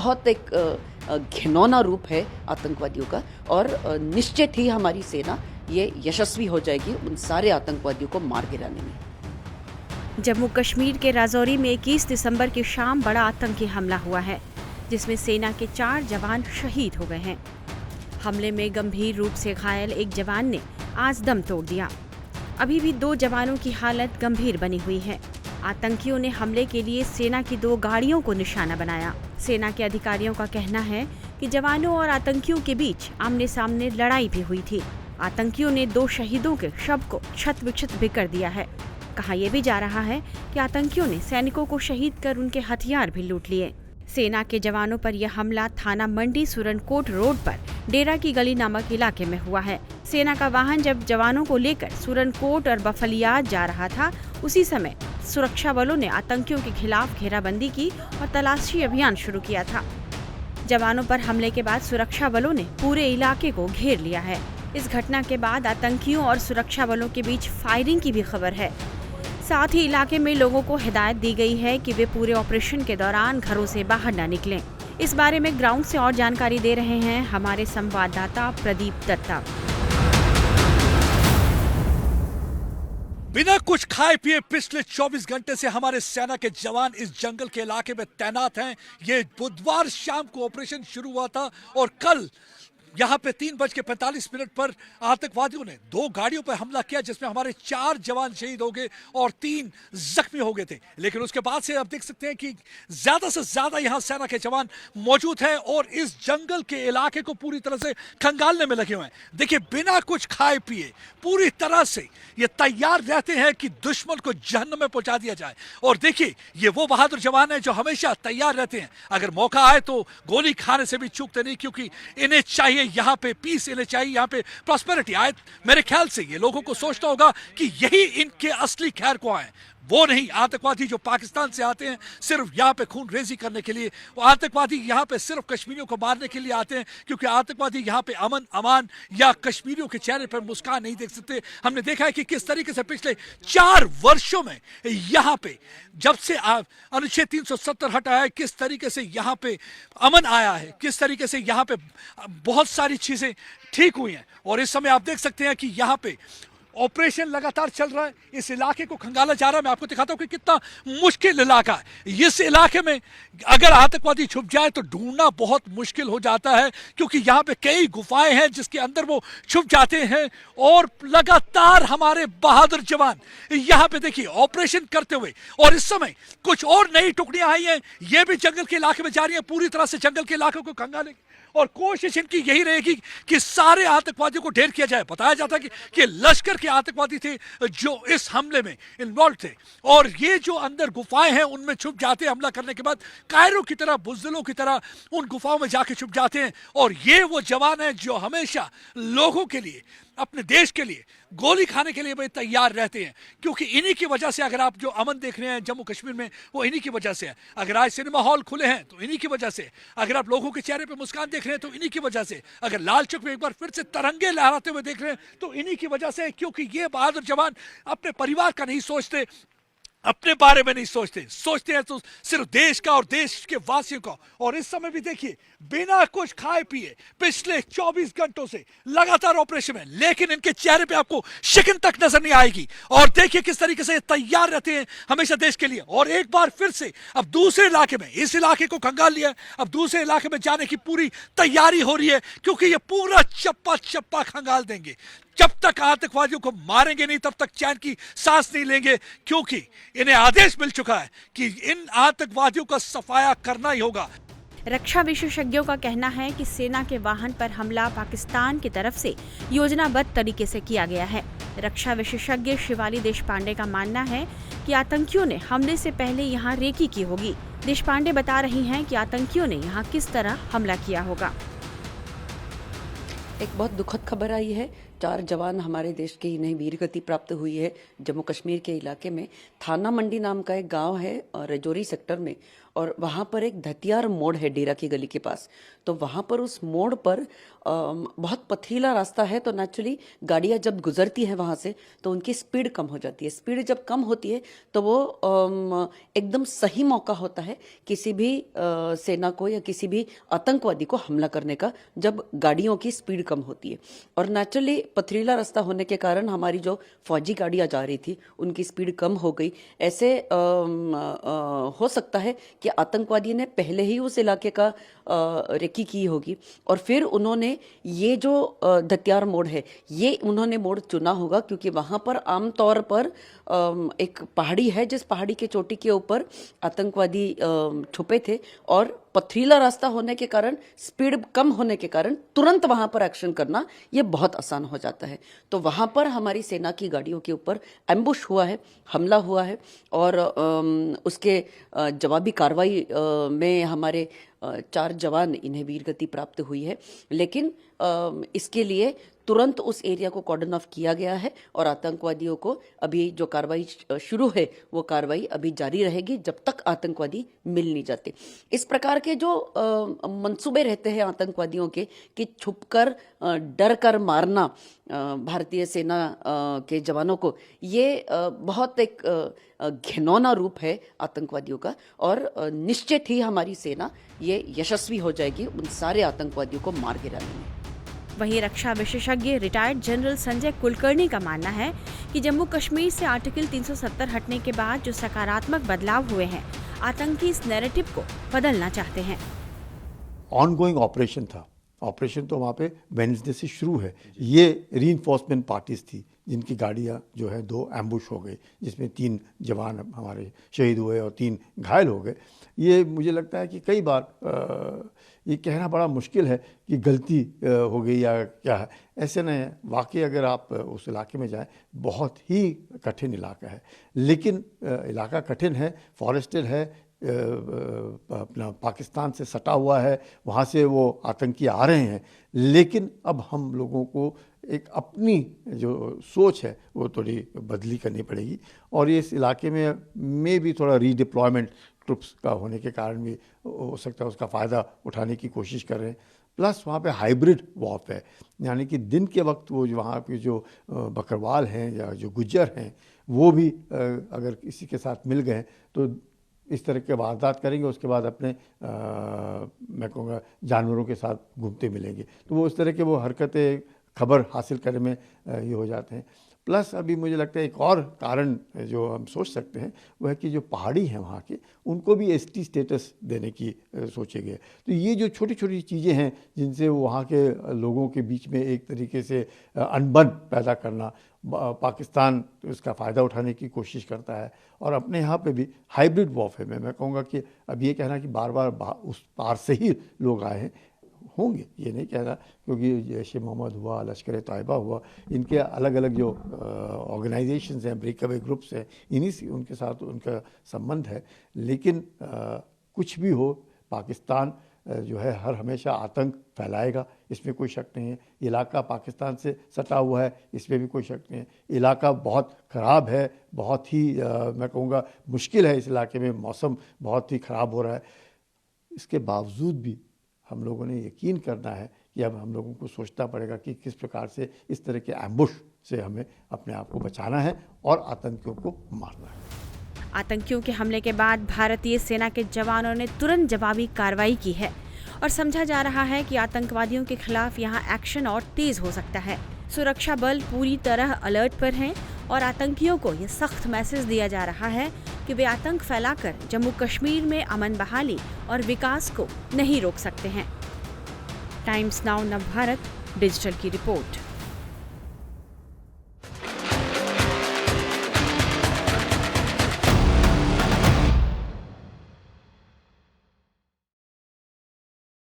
बहुत एक घिनौना रूप है आतंकवादियों का, और निश्चित ही हमारी सेना ये यशस्वी हो जाएगी उन सारे आतंकवादियों को मार गिराने में। जम्मू कश्मीर के राजौरी में 21 दिसंबर की शाम बड़ा आतंकी हमला हुआ है, जिसमें सेना के 4 जवान शहीद हो गए हैं। हमले में गंभीर रूप से घायल एक जवान ने आज दम तोड़ दिया। अभी भी 2 जवानों की हालत गंभीर बनी हुई है। आतंकियों ने हमले के लिए सेना की 2 गाड़ियों को निशाना बनाया। सेना के अधिकारियों का कहना है कि जवानों और आतंकियों के बीच आमने सामने लड़ाई भी हुई थी। आतंकियों ने 2 शहीदों के शव को क्षत विक्षत भी कर दिया है। कहा यह भी जा रहा है कि आतंकियों ने सैनिकों को शहीद कर उनके हथियार भी लूट लिए। सेना के जवानों पर यह हमला थाना मंडी सुरनकोट रोड पर डेरा की गली नामक इलाके में हुआ है। सेना का वाहन जब जवानों को लेकर सुरनकोट और बफलियाज जा रहा था, उसी समय सुरक्षा बलों ने आतंकियों के खिलाफ घेराबंदी की और तलाशी अभियान शुरू किया था। जवानों पर हमले के बाद सुरक्षा बलों ने पूरे इलाके को घेर लिया है। इस घटना के बाद आतंकियों और सुरक्षा बलों के बीच फायरिंग की भी खबर है। साथ ही इलाके में लोगों को हिदायत दी गई है कि वे पूरे ऑपरेशन के दौरान घरों से बाहर न निकलें। इस बारे में ग्राउंड से और जानकारी दे रहे हैं हमारे संवाददाता प्रदीप दत्ता। बिना कुछ खाए पिए पिछले 24 घंटे से हमारे सेना के जवान इस जंगल के इलाके में तैनात हैं। ये बुधवार शाम को ऑपरेशन शुरू हुआ था और कल यहाँ पे 3:45 पर आतंकवादियों ने 2 गाड़ियों पर हमला किया, जिसमें हमारे 4 जवान शहीद हो गए और 3 जख्मी हो गए थे। लेकिन उसके बाद से आप देख सकते हैं कि ज्यादा से ज्यादा यहाँ सेना के जवान मौजूद हैं और इस जंगल के इलाके को पूरी तरह से खंगालने में लगे हुए हैं। देखिए, बिना कुछ खाए पिए पूरी तरह से ये तैयार रहते हैं कि दुश्मन को जहन्नम में पहुंचा दिया जाए। और देखिए, ये वो बहादुर जवान हैं जो हमेशा तैयार रहते हैं, अगर मौका आए तो गोली खाने से भी चूकते नहीं, क्योंकि इन्हें चाहिए यहाँ पे पीस, इन्हें चाहिए यहाँ पे प्रॉस्पेरिटी आए। मेरे ख्याल से ये लोगों को सोचना होगा कि यही इनके असली खैर को आए, वो नहीं आतंकवादी जो पाकिस्तान से आते हैं सिर्फ यहाँ पे खून रेजी करने के लिए। वो आतंकवादी यहाँ पे सिर्फ कश्मीरियों को मारने के लिए आते हैं, क्योंकि आतंकवादी यहाँ पे अमन अमान या कश्मीरियों के चेहरे पर मुस्कान नहीं देख सकते। हमने देखा है कि किस तरीके से पिछले 4 वर्षों में यहाँ पे जब से अनुच्छेद 370 हटा है, किस तरीके से यहाँ पे अमन आया है, किस तरीके से यहाँ पे बहुत सारी चीजें ठीक हुई हैं। और इस समय आप देख सकते हैं कि यहाँ पे ऑपरेशन लगातार चल रहा है, इस इलाके को खंगाला जा रहा है। मैं आपको दिखाता हूं कि कितना मुश्किल इलाका है। इस इलाके में अगर आतंकवादी छुप जाए तो ढूंढना बहुत मुश्किल हो जाता है, क्योंकि यहाँ पे कई गुफाएं हैं जिसके अंदर वो छुप जाते हैं। और लगातार हमारे बहादुर जवान यहाँ पे देखिए ऑपरेशन करते हुए, और इस समय कुछ और नई टुकड़ियां आई हैं, ये भी जंगल के इलाके में जा रही है, पूरी तरह से जंगल के इलाके को खंगालेंगे। और कोशिश इनकी यही रहेगी कि सारे आतंकवादियों को ढेर किया जाए। बताया जाता है कि लश्कर के आतंकवादी थे जो इस हमले में इन्वॉल्व थे, और ये जो अंदर गुफाएं हैं उनमें छुप जाते हैं। हमला करने के बाद कायरों की तरह, बुज़दिलों की तरह उन गुफाओं में जाके छुप जाते हैं। और ये वो जवान हैं जो हमेशा लोगों के लिए, अपने देश के लिए गोली खाने के लिए भी तैयार रहते हैं, क्योंकि इन्हीं की वजह से अगर आप जो अमन देख रहे हैं जम्मू कश्मीर में, वो इन्हीं की वजह से है। अगर आज सिनेमा हॉल खुले हैं तो इन्हीं की वजह से, अगर आप लोगों के चेहरे पे मुस्कान देख रहे हैं तो इन्हीं की वजह से, अगर लाल चौक में एक बार फिर से तिरंगे लहराते हुए देख रहे हैं तो इन्हीं की वजह से, क्योंकि ये बहादुर जवान अपने परिवार का नहीं सोचते, अपने बारे में नहीं सोचते, सोचते हैं तो सिर्फ देश का और देश के वासियों का। और इस समय भी देखिए, बिना कुछ खाए पिए पिछले 24 घंटों से लगातार ऑपरेशन है, लेकिन इनके चेहरे पे आपको शिकन तक नजर नहीं आएगी। और देखिए किस तरीके से तैयार रहते हैं हमेशा देश के लिए। और एक बार फिर से अब दूसरे इलाके में, इस इलाके को खंगाल लिया, अब दूसरे इलाके में जाने की पूरी तैयारी हो रही है, क्योंकि ये पूरा चप्पा चप्पा खंगाल देंगे। जब तक आतंकवादियों को मारेंगे नहीं तब तक चैन की सांस नहीं लेंगे, क्योंकि इन्हें आदेश मिल चुका है कि इन आतंकवादियों का सफाया करना ही होगा। रक्षा विशेषज्ञों का कहना है कि सेना के वाहन पर हमला पाकिस्तान की तरफ से योजनाबद्ध तरीके से किया गया है। रक्षा विशेषज्ञ शिवाली देशपांडे का मानना है कि आतंकियों ने हमले से पहले यहाँ रेकी की होगी। देशपांडे बता रही हैं कि आतंकियों ने यहाँ किस तरह हमला किया होगा। एक बहुत दुखद खबर आई है 4 जवान हमारे देश के इन्हें वीरगति प्राप्त हुई है। जम्मू कश्मीर के इलाके में थाना मंडी नाम का एक गांव है राजौरी सेक्टर में, और वहाँ पर एक धतियार मोड़ है डेरा की गली के पास। तो वहाँ पर उस मोड़ पर बहुत पथरीला रास्ता है, तो नेचुरली गाड़ियाँ जब गुजरती हैं वहाँ से तो उनकी स्पीड कम हो जाती है। स्पीड जब कम होती है तो वो एकदम सही मौका होता है किसी भी सेना को या किसी भी आतंकवादी को हमला करने का, जब गाड़ियों की स्पीड कम होती है। और नेचुरली पथरीला रास्ता होने के कारण हमारी जो फौजी गाड़ियाँ जा रही थी उनकी स्पीड कम हो गई। ऐसे हो सकता है कि आतंकवादी ने पहले ही उस इलाके का रेकी की होगी और फिर उन्होंने ये जो धतियार मोड़ है ये उन्होंने मोड़ चुना होगा, क्योंकि वहाँ पर आमतौर पर एक पहाड़ी है जिस पहाड़ी के चोटी के ऊपर आतंकवादी छुपे थे, और पथरीला रास्ता होने के कारण, स्पीड कम होने के कारण तुरंत वहाँ पर एक्शन करना ये बहुत आसान हो जाता है। तो वहाँ पर हमारी सेना की गाड़ियों के ऊपर एम्बुश हुआ है, हमला हुआ है, और उसके जवाबी कार्रवाई में हमारे 4 जवान इन्हें वीरगति प्राप्त हुई है। लेकिन इसके लिए तुरंत उस एरिया को कॉर्डन ऑफ किया गया है और आतंकवादियों को अभी जो कार्रवाई शुरू है वो कार्रवाई अभी जारी रहेगी जब तक आतंकवादी मिल नहीं जाते। इस प्रकार के जो मंसूबे रहते हैं आतंकवादियों के कि छुपकर डर कर मारना भारतीय सेना के जवानों को, ये बहुत एक घिनौना रूप है आतंकवादियों का, और निश्चित ही हमारी सेना ये यशस्वी हो जाएगी उन सारे आतंकवादियों को मार गिराने में। वहीं रक्षा विशेषज्ञ रिटायर्ड जनरल संजय कुलकर्णी का मानना है कि जम्मू कश्मीर से आर्टिकल 370 हटने के बाद जो सकारात्मक बदलाव हुए हैं, आतंकी इस नैरेटिव को बदलना चाहते हैं। ऑनगोइंग ऑपरेशन था, ऑपरेशन तो वहाँ पे वेडनेसडे से शुरू है। ये रीइंफोर्समेंट पार्टीज थी जिनकी गाड़ियाँ जो है 2 एम्बुश हो गई, जिसमें 3 जवान हमारे शहीद हुए और 3 घायल हो गए। ये मुझे लगता है कि कई बार ये कहना बड़ा मुश्किल है कि गलती हो गई या क्या है, ऐसे नहीं है। वाकई अगर आप उस इलाके में जाएं, बहुत ही कठिन इलाका है, लेकिन इलाका कठिन है, फॉरेस्टेड है, अपना पाकिस्तान से सटा हुआ है, वहाँ से वो आतंकी आ रहे हैं। लेकिन अब हम लोगों को एक अपनी जो सोच है वो थोड़ी बदली करनी पड़ेगी, और ये इस इलाके में भी थोड़ा रीडिप्लॉयमेंट ट्रुप्स का होने के कारण भी हो सकता है उसका फ़ायदा उठाने की कोशिश कर रहे हैं। प्लस वहाँ पे हाइब्रिड वॉरफेयर, यानी कि दिन के वक्त वो जो वहाँ पे जो बकरवाल हैं या जो गुज्जर हैं वो भी अगर किसी के साथ मिल गए तो इस तरह के वारदात करेंगे, उसके बाद अपने मैं कहूँगा जानवरों के साथ घूमते मिलेंगे। तो वो इस तरह के वो हरकतें खबर हासिल करने में ये हो जाते हैं। प्लस अभी मुझे लगता है एक और कारण जो हम सोच सकते हैं वह है कि जो पहाड़ी हैं वहाँ के, उनको भी एसटी स्टेटस देने की सोचे गए। तो ये जो छोटी छोटी चीज़ें हैं जिनसे वहाँ के लोगों के बीच में एक तरीके से अनबन पैदा करना, पाकिस्तान इसका फ़ायदा उठाने की कोशिश करता है। और अपने यहाँ पे भी हाइब्रिड वॉरफेयर में मैं कहूँगा कि अब ये कहना कि बार बार उस पार से ही लोग आए हैं, होंगे ये नहीं कह रहा, क्योंकि जैश मोहम्मद हुआ, लश्कर तैयबा हुआ, इनके अलग अलग जो ऑर्गेनाइजेशंस हैं, ब्रेकअवे ग्रुप्स हैं, इन्हीं से उनके साथ उनका संबंध है। लेकिन कुछ भी हो, पाकिस्तान जो है हर हमेशा आतंक फैलाएगा, इसमें कोई शक नहीं है। इलाका पाकिस्तान से सटा हुआ है, इसमें भी कोई शक नहीं है। इलाका बहुत ख़राब है, बहुत ही मैं कहूँगा मुश्किल है, इस इलाके में मौसम बहुत ही ख़राब हो रहा है। इसके बावजूद भी हम लोगों ने यकीन करना है कि अब हम लोगों को सोचना पड़ेगा कि किस प्रकार से इस तरह के एम्बुश से हमें अपने आप को बचाना है और आतंकियों को मारना है। आतंकियों के हमले के बाद भारतीय सेना के जवानों ने तुरंत जवाबी कार्रवाई की है और समझा जा रहा है कि आतंकवादियों के खिलाफ यहां एक्शन और तेज हो सकता है। सुरक्षा बल पूरी तरह अलर्ट पर हैं और आतंकियों को ये सख्त मैसेज दिया जा रहा है कि वे आतंक फैलाकर जम्मू कश्मीर में अमन बहाली और विकास को नहीं रोक सकते हैं। टाइम्स नाउ नवभारत डिजिटल की रिपोर्ट।